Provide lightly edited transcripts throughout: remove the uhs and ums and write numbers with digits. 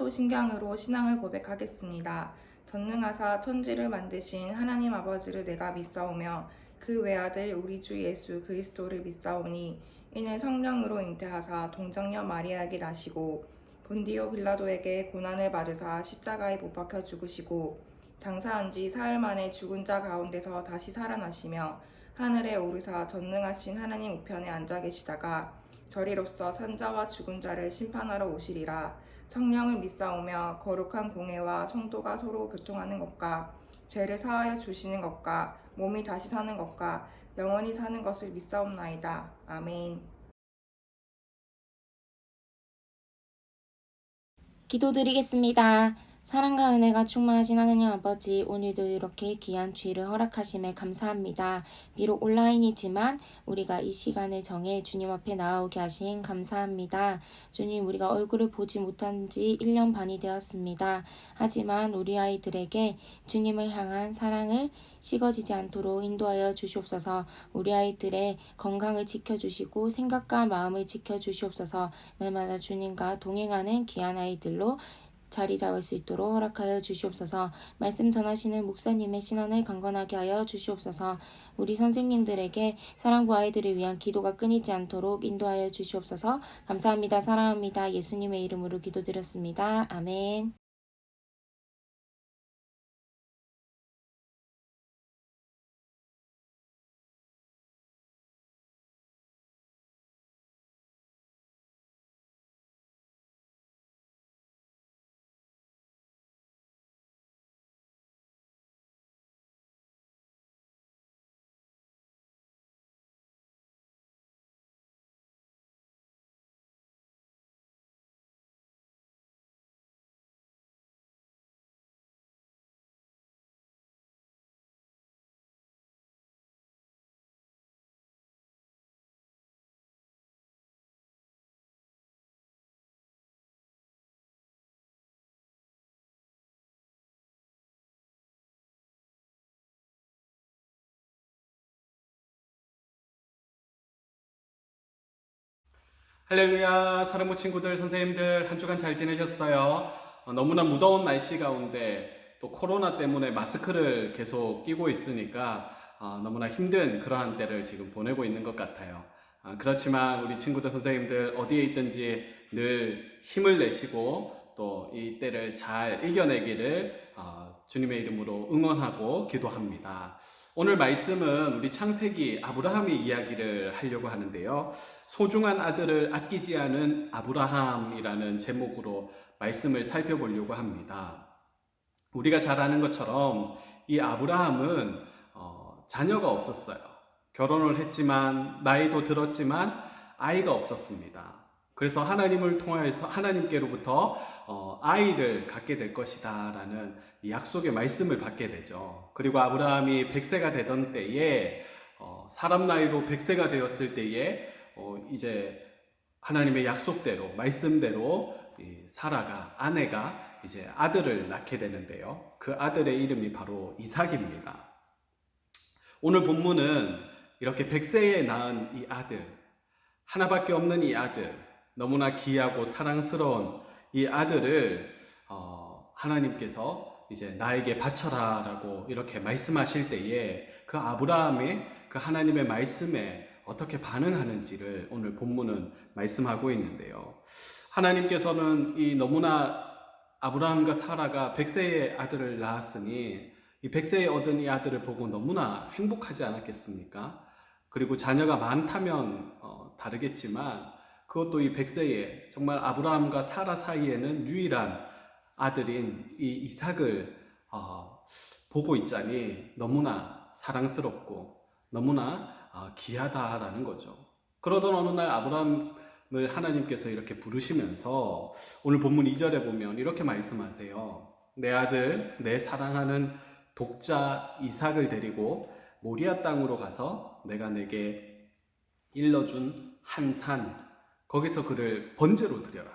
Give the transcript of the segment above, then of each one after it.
사도신경으로 신앙을 고백하겠습니다. 전능하사 천지를 만드신 하나님 아버지를 내가 믿사오며 그 외아들 우리 주 예수 그리스도를 믿사오니 이는 성령으로 잉태하사 동정녀 마리아에게 나시고 본디오 빌라도에게 고난을 받으사 십자가에 못 박혀 죽으시고 장사한 지 사흘 만에 죽은 자 가운데서 다시 살아나시며 하늘에 오르사 전능하신 하나님 우편에 앉아 계시다가 저리로서 산자와 죽은 자를 심판하러 오시리라. 성령을 믿사오며 거룩한 공회와 성도가 서로 교통하는 것과 죄를 사하여 주시는 것과 몸이 다시 사는 것과 영원히 사는 것을 믿사옵나이다. 아멘. 기도드리겠습니다. 사랑과 은혜가 충만하신 하느님 아버지, 오늘도 이렇게 귀한 주일을 허락하심에 감사합니다. 비록 온라인이지만 우리가 이 시간을 정해 주님 앞에 나아오게 하신 감사합니다. 주님, 우리가 얼굴을 보지 못한 지 1년 반이 되었습니다. 하지만 우리 아이들에게 주님을 향한 사랑을 식어지지 않도록 인도하여 주시옵소서. 우리 아이들의 건강을 지켜주시고 생각과 마음을 지켜주시옵소서. 날마다 주님과 동행하는 귀한 아이들로 자리 잡을 수 있도록 허락하여 주시옵소서. 말씀 전하시는 목사님의 신원을 강건하게 하여 주시옵소서. 우리 선생님들에게 사랑부 아이들을 위한 기도가 끊이지 않도록 인도하여 주시옵소서. 감사합니다. 사랑합니다. 예수님의 이름으로 기도드렸습니다. 아멘. 할렐루야. 사랑부 친구들, 선생님들 한 주간 잘 지내셨어요? 너무나 무더운 날씨 가운데 또 코로나 때문에 마스크를 계속 끼고 있으니까 너무나 힘든 그러한 때를 지금 보내고 있는 것 같아요. 그렇지만 우리 친구들, 선생님들 어디에 있든지 늘 힘을 내시고 또 이 때를 잘 이겨내기를 주님의 이름으로 응원하고 기도합니다. 오늘 말씀은 우리 창세기 아브라함의 이야기를 하려고 하는데요. 소중한 아들을 아끼지 않은 아브라함이라는 제목으로 말씀을 살펴보려고 합니다. 우리가 잘 아는 것처럼 이 아브라함은 자녀가 없었어요. 결혼을 했지만 나이도 들었지만 아이가 없었습니다. 그래서 하나님을 통하여서 하나님께로부터 아이를 갖게 될 것이다 라는 약속의 말씀을 받게 되죠. 그리고 아브라함이 100세가 되던 때에 사람 나이로 100세가 되었을 때에 이제 하나님의 약속대로 말씀대로 사라가 아내가 이제 아들을 낳게 되는데요. 그 아들의 이름이 바로 이삭입니다. 오늘 본문은 이렇게 100세에 낳은 이 아들, 하나밖에 없는 이 아들, 너무나 귀하고 사랑스러운 이 아들을 하나님께서 이제 나에게 바쳐라 라고 이렇게 말씀하실 때에 그 아브라함의 그 하나님의 말씀에 어떻게 반응하는지를 오늘 본문은 말씀하고 있는데요. 하나님께서는 이 너무나 아브라함과 사라가 100세의 아들을 낳았으니 이 100세에 얻은 이 아들을 보고 너무나 행복하지 않았겠습니까? 그리고 자녀가 많다면 다르겠지만 그것도 이 100세에 정말 아브라함과 사라 사이에는 유일한 아들인 이 이삭을 보고 있자니 너무나 사랑스럽고 너무나 귀하다라는 거죠. 그러던 어느 날 아브라함을 하나님께서 이렇게 부르시면서 오늘 본문 2절에 보면 이렇게 말씀하세요. 내 아들, 내 사랑하는 독자 이삭을 데리고 모리아 땅으로 가서 내가 내게 일러준 한 산, 거기서 그를 번제로 드려라.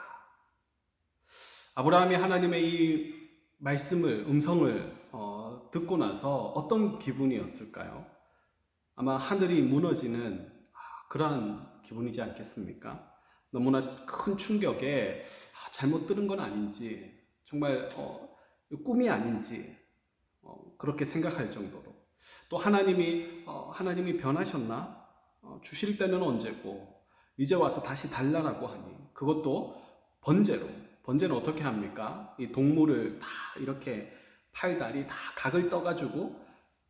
아브라함이 하나님의 이 말씀을, 음성을 듣고 나서 어떤 기분이었을까요? 아마 하늘이 무너지는 그러한 기분이지 않겠습니까? 너무나 큰 충격에 잘못 들은 건 아닌지, 정말 꿈이 아닌지 그렇게 생각할 정도로, 또 하나님이 변하셨나? 주실 때는 언제고 이제 와서 다시 달라라고 하니, 그것도 번제로 어떻게 합니까? 이 동물을 다 이렇게 팔다리 다 각을 떠가지고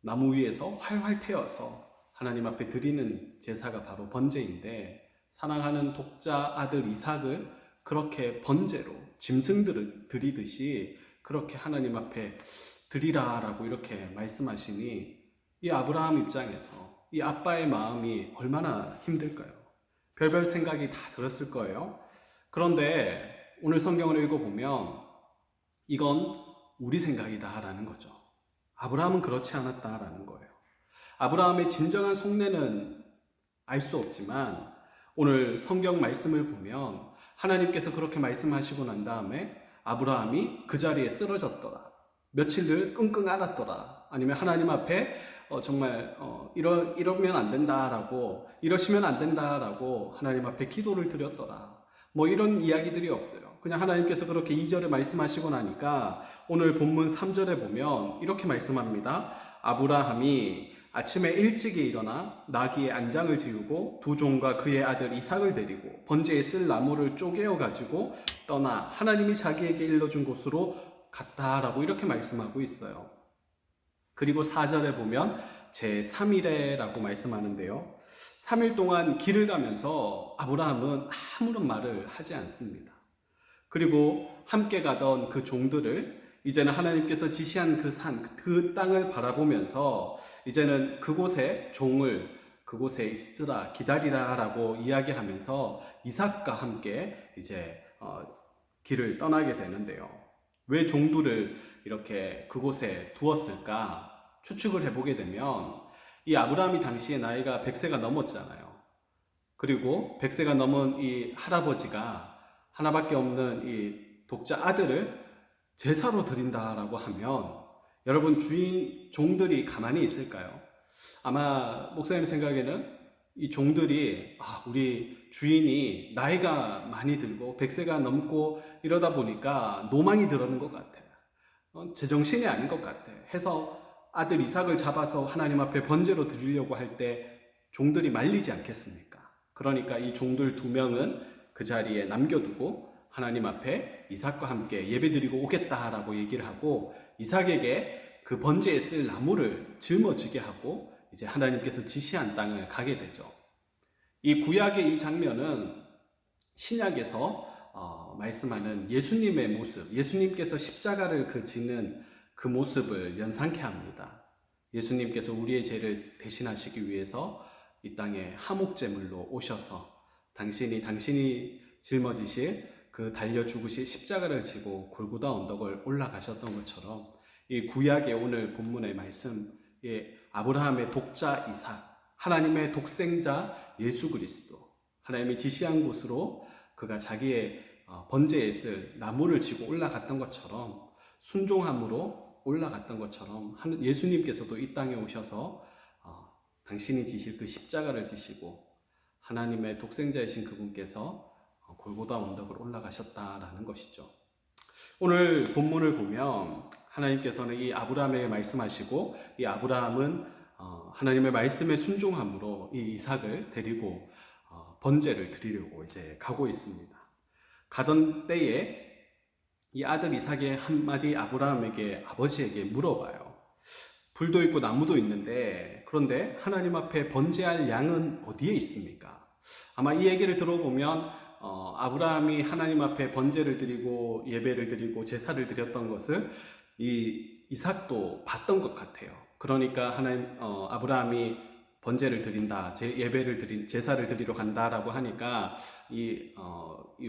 나무 위에서 활활 태워서 하나님 앞에 드리는 제사가 바로 번제인데, 사랑하는 독자 아들 이삭을 그렇게 번제로 짐승들을 드리듯이 그렇게 하나님 앞에 드리라라고 이렇게 말씀하시니, 이 아브라함 입장에서 이 아빠의 마음이 얼마나 힘들까요? 별별 생각이 다 들었을 거예요. 그런데 오늘 성경을 읽어보면 이건 우리 생각이다라는 거죠. 아브라함은 그렇지 않았다라는 거예요. 아브라함의 진정한 속내는 알 수 없지만 오늘 성경 말씀을 보면 하나님께서 그렇게 말씀하시고 난 다음에 아브라함이 그 자리에 쓰러졌더라, 며칠을 끙끙 앓았더라, 아니면 하나님 앞에 정말 이러면 안 된다라고, 이러시면 안 된다라고 하나님 앞에 기도를 드렸더라, 뭐 이런 이야기들이 없어요. 그냥 하나님께서 그렇게 2절에 말씀하시고 나니까 오늘 본문 3절에 보면 이렇게 말씀합니다. 아브라함이 아침에 일찍이 일어나 나귀의 안장을 지우고 두 종과 그의 아들 이삭을 데리고 번제에 쓸 나무를 쪼개어 가지고 떠나 하나님이 자기에게 일러준 곳으로 갔다라고 이렇게 말씀하고 있어요. 그리고 4절에 보면 제3일에라고 말씀하는데요. 3일 동안 길을 가면서 아브라함은 아무런 말을 하지 않습니다. 그리고 함께 가던 그 종들을 이제는 하나님께서 지시한 그 산, 그 땅을 바라보면서 이제는 그곳에 있으라, 기다리라 라고 이야기하면서 이삭과 함께 이제 길을 떠나게 되는데요. 왜 종들을 이렇게 그곳에 두었을까 추측을 해보게 되면, 이 아브라함이 당시에 나이가 100세가 넘었잖아요. 그리고 100세가 넘은 이 할아버지가 하나밖에 없는 이 독자 아들을 제사로 드린다라고 하면 여러분, 종들이 가만히 있을까요? 아마 목사님 생각에는 이 종들이 우리 주인이 나이가 많이 들고 100세가 넘고 이러다 보니까 노망이 들었는 것 같아, 제정신이 아닌 것 같아 해서 아들 이삭을 잡아서 하나님 앞에 번제로 드리려고 할 때 종들이 말리지 않겠습니까? 그러니까 이 종들 2명은 그 자리에 남겨두고 하나님 앞에 이삭과 함께 예배드리고 오겠다라고 얘기를 하고, 이삭에게 그 번제에 쓸 나무를 짊어지게 하고 이제 하나님께서 지시한 땅을 가게 되죠. 이 구약의 이 장면은 신약에서 말씀하는 예수님의 모습, 예수님께서 십자가를 지는 그 모습을 연상케 합니다. 예수님께서 우리의 죄를 대신하시기 위해서 이 땅에 화목제물로 오셔서 당신이 짊어지실 그 달려 죽으실 십자가를 지고 골고다 언덕을 올라가셨던 것처럼, 이 구약의 오늘 본문의 말씀에 아브라함의 독자 이삭, 하나님의 독생자 예수 그리스도, 하나님이 지시한 곳으로 그가 자기의 번제에 쓸 나무를 지고 올라갔던 것처럼, 순종함으로 올라갔던 것처럼 예수님께서도 이 땅에 오셔서 당신이 지실 그 십자가를 지시고 하나님의 독생자이신 그분께서 골고다 언덕을 올라가셨다라는 것이죠. 오늘 본문을 보면 하나님께서는 이 아브라함에게 말씀하시고, 이 아브라함은 하나님의 말씀에 순종함으로 이 이삭을 데리고 번제를 드리려고 이제 가고 있습니다. 가던 때에 이 아들 이삭의 한마디 아버지에게 물어봐요. 불도 있고 나무도 있는데, 그런데 하나님 앞에 번제할 양은 어디에 있습니까? 아마 이 얘기를 들어보면 아브라함이 하나님 앞에 번제를 드리고 예배를 드리고 제사를 드렸던 것을 이 이삭도 봤던 것 같아요. 그러니까 아브라함이 번제를 드린다, 제사를 드리러 간다라고 하니까 이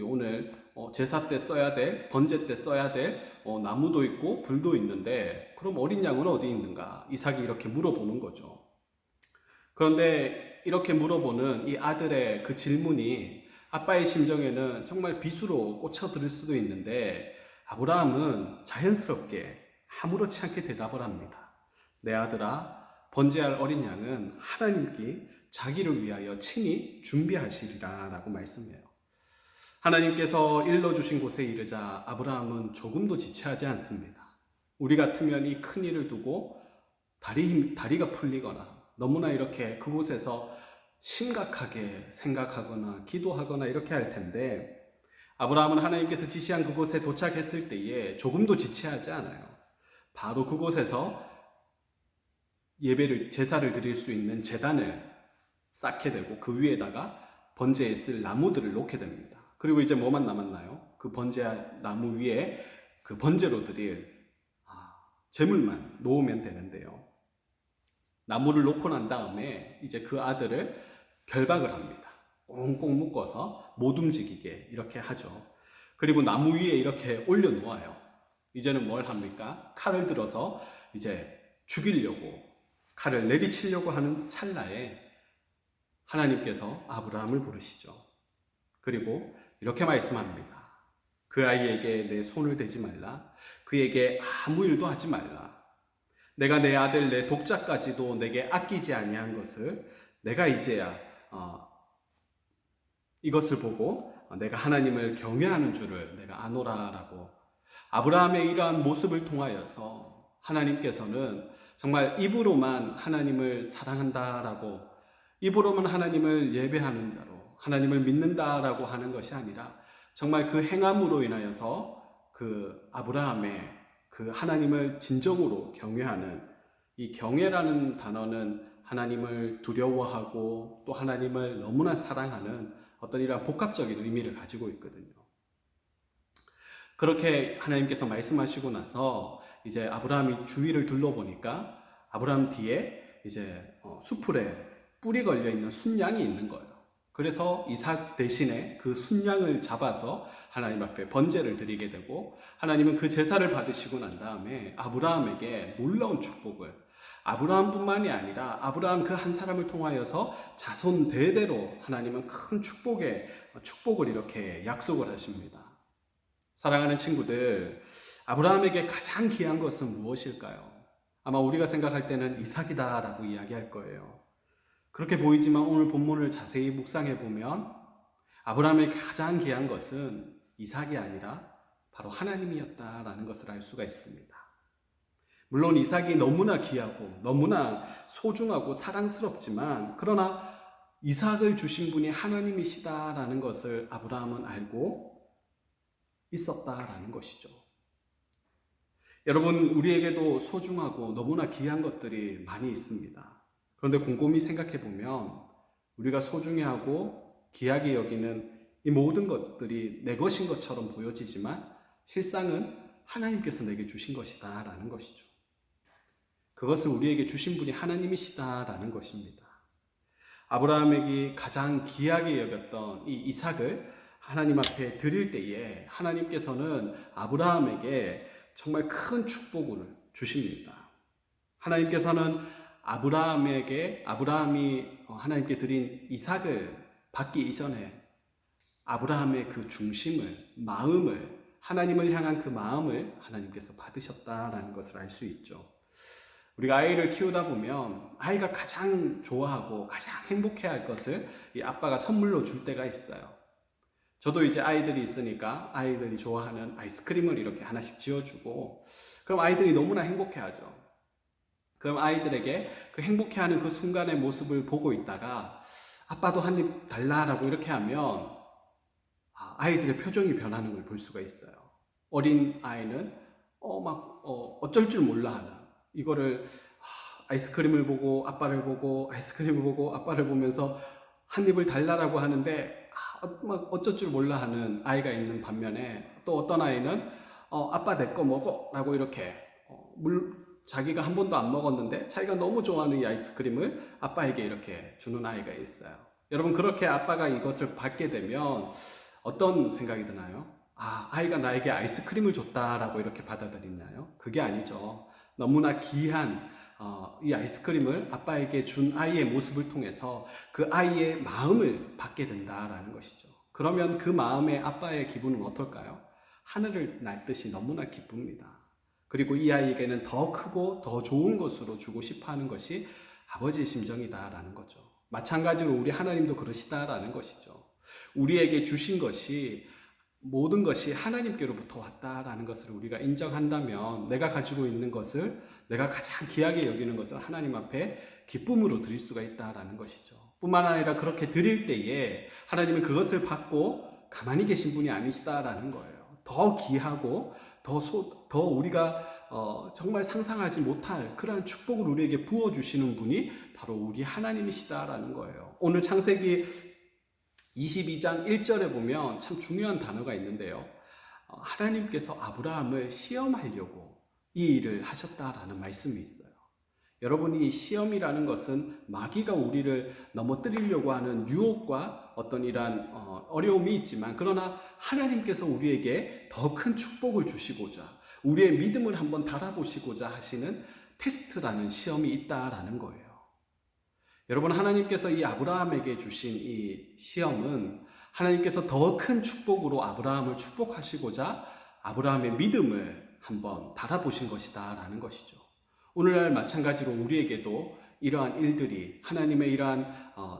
오늘 제사 때 써야 될, 번제 때 써야 될 나무도 있고 불도 있는데, 그럼 어린 양은 어디 있는가? 이삭이 이렇게 물어보는 거죠. 그런데 이렇게 물어보는 이 아들의 그 질문이 아빠의 심정에는 정말 비수로 꽂혀들을 수도 있는데, 아브라함은 자연스럽게 아무렇지 않게 대답을 합니다. 내 아들아, 번제할 어린 양은 하나님께 자기를 위하여 친히 준비하시리라 라고 말씀해요. 하나님께서 일러주신 곳에 이르자 아브라함은 조금도 지체하지 않습니다. 우리 같으면 이 큰 일을 두고 다리가 풀리거나 너무나 이렇게 그곳에서 심각하게 생각하거나 기도하거나 이렇게 할 텐데, 아브라함은 하나님께서 지시한 그곳에 도착했을 때에 조금도 지체하지 않아요. 바로 그곳에서 제사를 드릴 수 있는 제단을 쌓게 되고 그 위에다가 번제에 쓸 나무들을 놓게 됩니다. 그리고 이제 뭐만 남았나요? 그 번제 나무 위에 그 번제로 드릴 제물만 놓으면 되는데요. 나무를 놓고 난 다음에 이제 그 아들을 결박을 합니다. 꽁꽁 묶어서 못 움직이게 이렇게 하죠. 그리고 나무 위에 이렇게 올려놓아요. 이제는 뭘 합니까? 칼을 들어서 이제 죽이려고, 칼을 내리치려고 하는 찰나에 하나님께서 아브라함을 부르시죠. 그리고 이렇게 말씀합니다. 그 아이에게 내 손을 대지 말라. 그에게 아무 일도 하지 말라. 내가 내 아들 내 독자까지도 내게 아끼지 아니한 것을 내가 이제야 이것을 보고 내가 하나님을 경외하는 줄을 내가 아노라라고, 아브라함의 이러한 모습을 통하여서 하나님께서는 정말 입으로만 하나님을 사랑한다라고, 입으로만 하나님을 예배하는 자로 하나님을 믿는다라고 하는 것이 아니라 정말 그 행함으로 인하여서 그 아브라함의 그 하나님을 진정으로 경외하는, 이 경외라는 단어는 하나님을 두려워하고 또 하나님을 너무나 사랑하는 어떤 이러한 복합적인 의미를 가지고 있거든요. 그렇게 하나님께서 말씀하시고 나서 이제 아브라함이 주위를 둘러보니까 아브라함 뒤에 이제 수풀에 뿔이 걸려 있는 순양이 있는 거예요. 그래서 이삭 대신에 그 순양을 잡아서 하나님 앞에 번제를 드리게 되고, 하나님은 그 제사를 받으시고 난 다음에 아브라함에게 놀라운 축복을, 아브라함뿐만이 아니라 아브라함 그 한 사람을 통하여서 자손 대대로 하나님은 큰 축복을 이렇게 약속을 하십니다. 사랑하는 친구들, 아브라함에게 가장 귀한 것은 무엇일까요? 아마 우리가 생각할 때는 이삭이다라고 이야기할 거예요. 그렇게 보이지만 오늘 본문을 자세히 묵상해 보면 아브라함에게 가장 귀한 것은 이삭이 아니라 바로 하나님이었다라는 것을 알 수가 있습니다. 물론 이삭이 너무나 귀하고 너무나 소중하고 사랑스럽지만, 그러나 이삭을 주신 분이 하나님이시다라는 것을 아브라함은 알고 있었다라는 것이죠. 여러분, 우리에게도 소중하고 너무나 귀한 것들이 많이 있습니다. 그런데 곰곰이 생각해 보면 우리가 소중해하고 귀하게 여기는 이 모든 것들이 내 것인 것처럼 보여지지만 실상은 하나님께서 내게 주신 것이다 라는 것이죠. 그것을 우리에게 주신 분이 하나님이시다라는 것입니다. 아브라함에게 가장 귀하게 여겼던 이 이삭을 하나님 앞에 드릴 때에 하나님께서는 아브라함에게 정말 큰 축복을 주십니다. 하나님께서는 아브라함이 하나님께 드린 이삭을 받기 이전에 아브라함의 그 중심을, 마음을, 하나님을 향한 그 마음을 하나님께서 받으셨다라는 것을 알 수 있죠. 우리가 아이를 키우다 보면 아이가 가장 좋아하고 가장 행복해할 것을 이 아빠가 선물로 줄 때가 있어요. 저도 이제 아이들이 있으니까 아이들이 좋아하는 아이스크림을 이렇게 하나씩 지어주고, 그럼 아이들이 너무나 행복해하죠. 그럼 아이들에게 그 행복해하는 그 순간의 모습을 보고 있다가 아빠도 한 입 달라라고 이렇게 하면 아이들의 표정이 변하는 걸 볼 수가 있어요. 어린 아이는 어쩔 줄 몰라 하는, 이거를 아이스크림을 보고 아빠를 보고 아이스크림을 보고 아빠를 보면서 한 입을 달라라고 하는데 어쩔 줄 몰라 하는 아이가 있는 반면에, 또 어떤 아이는 아빠 내 거 먹어 라고 이렇게 자기가 한 번도 안 먹었는데 자기가 너무 좋아하는 이 아이스크림을 아빠에게 이렇게 주는 아이가 있어요. 여러분, 그렇게 아빠가 이것을 받게 되면 어떤 생각이 드나요? 아이가 나에게 아이스크림을 줬다라고 이렇게 받아들이나요? 그게 아니죠. 너무나 귀한 이 아이스크림을 아빠에게 준 아이의 모습을 통해서 그 아이의 마음을 받게 된다라는 것이죠. 그러면 그 마음의 아빠의 기분은 어떨까요? 하늘을 날듯이 너무나 기쁩니다. 그리고 이 아이에게는 더 크고 더 좋은 것으로 주고 싶어 하는 것이 아버지의 심정이다라는 거죠. 마찬가지로 우리 하나님도 그러시다라는 것이죠. 우리에게 주신 것이 모든 것이 하나님께로부터 왔다라는 것을 우리가 인정한다면 내가 가지고 있는 것을, 내가 가장 귀하게 여기는 것을 하나님 앞에 기쁨으로 드릴 수가 있다라는 것이죠. 뿐만 아니라 그렇게 드릴 때에 하나님은 그것을 받고 가만히 계신 분이 아니시다라는 거예요. 더 귀하고 더 우리가 정말 상상하지 못할 그러한 축복을 우리에게 부어주시는 분이 바로 우리 하나님이시다라는 거예요. 오늘 창세기 22장 1절에 보면 참 중요한 단어가 있는데요. 하나님께서 아브라함을 시험하려고 이 일을 하셨다라는 말씀이 있어요. 여러분이 이 시험이라는 것은 마귀가 우리를 넘어뜨리려고 하는 유혹과 어떤 이러한 어려움이 있지만, 그러나 하나님께서 우리에게 더 큰 축복을 주시고자, 우리의 믿음을 한번 달아보시고자 하시는 테스트라는 시험이 있다라는 거예요. 여러분, 하나님께서 이 아브라함에게 주신 이 시험은 하나님께서 더 큰 축복으로 아브라함을 축복하시고자 아브라함의 믿음을 한번 달아보신 것이다 라는 것이죠. 오늘날 마찬가지로 우리에게도 이러한 일들이, 하나님의 이러한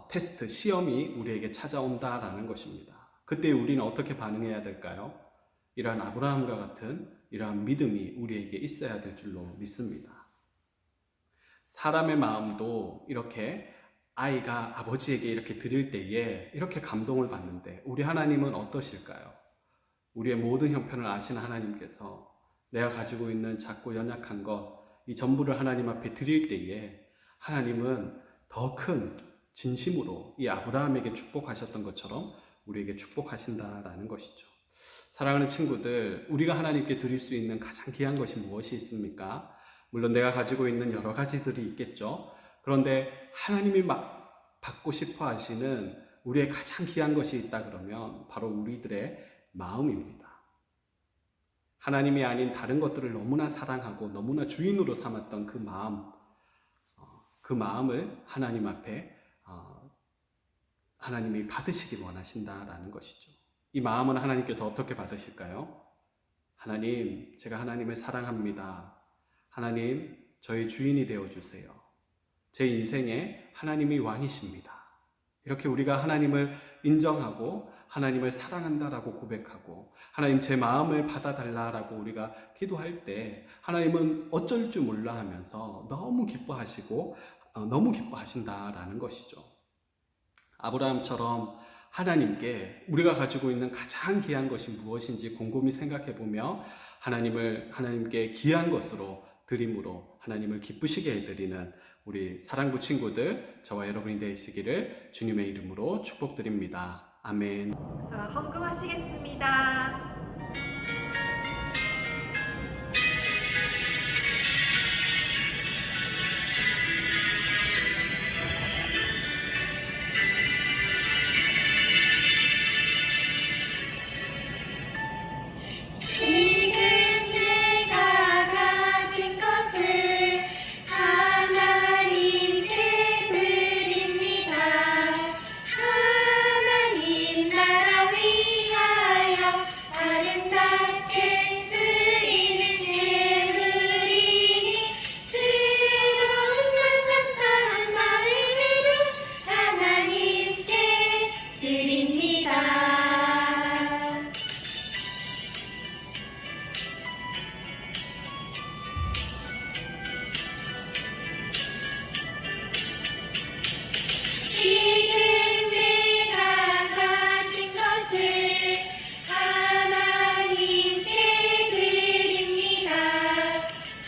테스트, 시험이 우리에게 찾아온다라는 것입니다. 그때 우리는 어떻게 반응해야 될까요? 이러한 아브라함과 같은 이러한 믿음이 우리에게 있어야 될 줄로 믿습니다. 사람의 마음도 이렇게 아이가 아버지에게 이렇게 드릴 때에 이렇게 감동을 받는데, 우리 하나님은 어떠실까요? 우리의 모든 형편을 아시는 하나님께서 내가 가지고 있는 작고 연약한 것, 이 전부를 하나님 앞에 드릴 때에 하나님은 더 큰 진심으로 이 아브라함에게 축복하셨던 것처럼 우리에게 축복하신다라는 것이죠. 사랑하는 친구들, 우리가 하나님께 드릴 수 있는 가장 귀한 것이 무엇이 있습니까? 물론 내가 가지고 있는 여러 가지들이 있겠죠. 그런데 하나님이 받고 싶어 하시는 우리의 가장 귀한 것이 있다 그러면 바로 우리들의 마음입니다. 하나님이 아닌 다른 것들을 너무나 사랑하고 너무나 주인으로 삼았던 그 마음, 그 마음을 하나님 앞에 하나님이 받으시길 원하신다라는 것이죠. 이 마음은 하나님께서 어떻게 받으실까요? 하나님, 제가 하나님을 사랑합니다. 하나님, 저의 주인이 되어주세요. 제 인생에 하나님이 왕이십니다. 이렇게 우리가 하나님을 인정하고 하나님을 사랑한다라고 고백하고 하나님 제 마음을 받아달라라고 우리가 기도할 때 하나님은 어쩔 줄 몰라 하면서 너무 기뻐하시고 너무 기뻐하신다라는 것이죠. 아브라함처럼 하나님께 우리가 가지고 있는 가장 귀한 것이 무엇인지 곰곰이 생각해보며 하나님께 귀한 것으로 드림으로 하나님을 기쁘시게 해드리는 우리 사랑부 친구들, 저와 여러분이 되시기를 주님의 이름으로 축복드립니다. 아멘. 헌금하시겠습니다. 지금 내가 가진 것을 하나님께 드립니다. 하나님 나라 위하여 아름답게 쓰이는 예물이니 즐거운 감사한 마음으로 하나님께 드립니다. 지금 내가 가진 것을 하나님께 드립니다.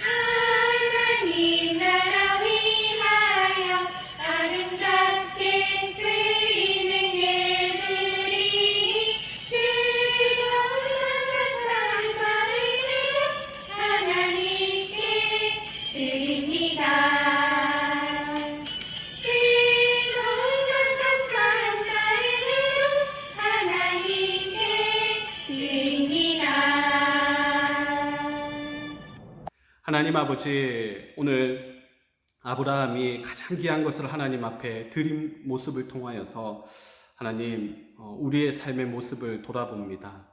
하나님 나라 위하여 아름답게 쓰이는 예물이니 즐거운 감사한 마음으로 하나님께 드립니다. 감사한 마음으로 하나님께 드립니다. 하나님 아버지, 오늘 아브라함이 가장 귀한 것을 하나님 앞에 드린 모습을 통하여서 하나님, 우리의 삶의 모습을 돌아봅니다.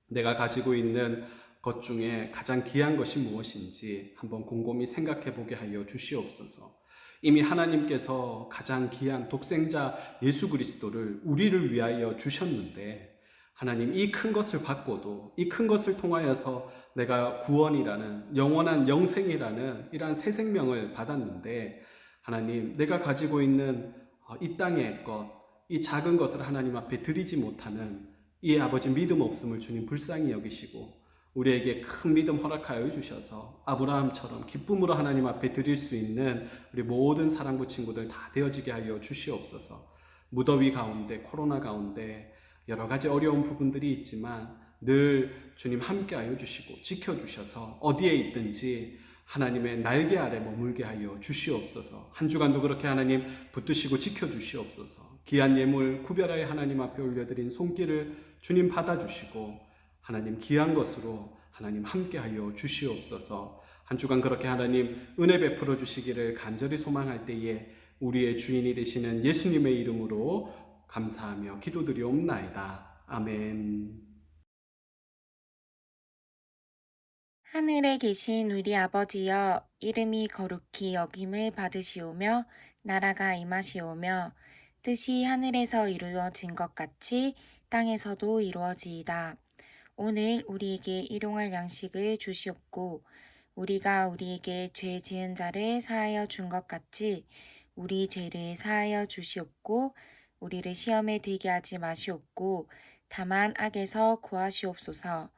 내가 가지고 있는 것 중에 가장 귀한 것이 무엇인지 한번 곰곰이 생각해 보게 하여 주시옵소서. 이미 하나님께서 가장 귀한 독생자 예수 그리스도를 우리를 위하여 주셨는데 하나님 이 큰 것을 받고도 이 큰 것을 통하여서 내가 구원이라는 영원한 영생이라는 이러한 새 생명을 받았는데 하나님 내가 가지고 있는 이 땅의 것, 이 작은 것을 하나님 앞에 드리지 못하는 이 아버지 믿음 없음을 주님 불쌍히 여기시고 우리에게 큰 믿음 허락하여 주셔서 아브라함처럼 기쁨으로 하나님 앞에 드릴 수 있는 우리 모든 사랑부 친구들 다 되어지게 하여 주시옵소서. 무더위 가운데 코로나 가운데 여러 가지 어려운 부분들이 있지만 늘 주님 함께하여 주시고 지켜주셔서 어디에 있든지 하나님의 날개 아래 머물게 하여 주시옵소서. 한 주간도 그렇게 하나님 붙드시고 지켜주시옵소서. 귀한 예물 구별하여 하나님 앞에 올려드린 손길을 주님 받아주시고 하나님 귀한 것으로 하나님 함께하여 주시옵소서. 한 주간 그렇게 하나님 은혜 베풀어 주시기를 간절히 소망할 때에 우리의 주인이 되시는 예수님의 이름으로 감사하며 기도드리옵나이다. 아멘. 하늘에 계신 우리 아버지여, 이름이 거룩히 여김을 받으시오며 나라가 임하시오며 뜻이 하늘에서 이루어진 것 같이 땅에서도 이루어지이다. 오늘 우리에게 일용할 양식을 주시옵고 우리가 우리에게 죄 지은 자를 사하여 준 것 같이 우리 죄를 사하여 주시옵고 우리를 시험에 들게 하지 마시옵고 다만 악에서 구하시옵소서.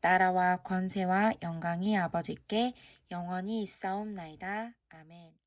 나라와 권세와 영광이 아버지께 영원히 있사옵나이다. 아멘.